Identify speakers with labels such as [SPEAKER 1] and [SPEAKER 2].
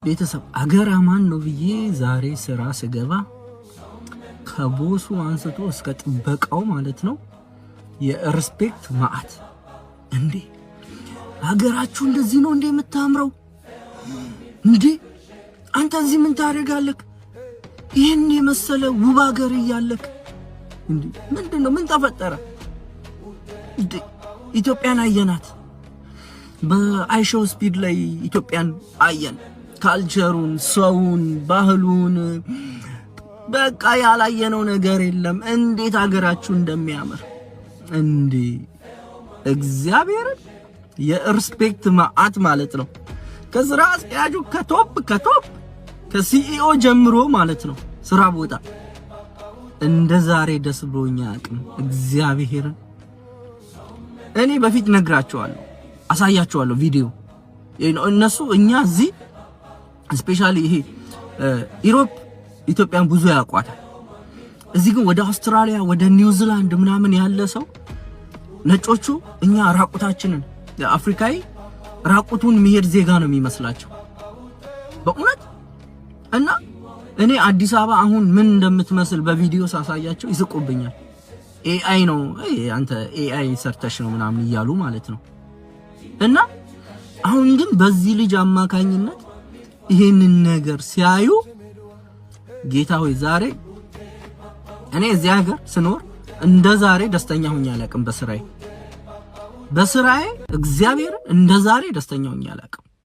[SPEAKER 1] ቤተሰብ አገር አማን ነው ብዬ ዛሬ ስራ ስገባ ከቦሱ አንስቶ እስከ ጥበቃው ማለት ነው የሪስፔክት ማአት እንዴ ሀገራችሁ እንደዚህ ነው እንዴ የምታምረው እንዴ አንተ እዚህ ምን ታደርጋለህ ይሄን የመሰለ ውብ ሀገር እያለክ እንዴ ምንድነው ምን ተፈጠረ እንዴ ኢትዮጵያን አየናት በአይሾ ስፒድ ላይ ኢትዮጵያን አየን ካልቸሩን ሰውን ባህሉን በቃ ያላየነው ነገር የለም እንዴት ሀገራችሁ እንደሚያምር እንዴ እግዚአብሔር የሪስፔክት ማአት ማለት ነው ከስራ አስኪያጁ ከቶፕ ከሲኢኦ ጀምሮ ማለት ነው ስራ ቦታ እንደ ዛሬ ደስ ብሎኛ አቅም እግዚአብሔር እኔ በፊት ነግራቸዋለሁ አሳያቸዋለሁ ቪዲዮ እነሱ እኛ እዚህ ስፔሻሊ ይሄ ኢሮፕ ኢትዮጵያን ብዙ ያቋታል እዚህ ግን ወደ አውስትራሊያ ወደ ኒውዚላንድ ምናምን ያለ ሰው ነጮቹ እኛ ራቁታችንን አፍሪካዊ ራቁቱን መሄድ ዜጋ ነው የሚመስላቸው በእውነት እና እኔ አዲስ አበባ አሁን ምን እንደምትመስል በቪዲዮ ሳሳያቸው ይስቁብኛል ኤአይ ነው አንተ ኤአይ ሰርተሽ ነው ምናምን ይያሉ ማለት ነው እና አሁን ግን በዚህ ልጅ አማካኝነት ይሄንን ነገር ሲያዩ ጌታ ሆይ ዛሬ እኔ እዚህ ሀገር ስኖር እንደ ዛሬ ደስተኛ ሆኜ አላውቅም በስራዬ እግዚአብሔር እንደ ዛሬ ደስተኛ ሆኜ አላውቅም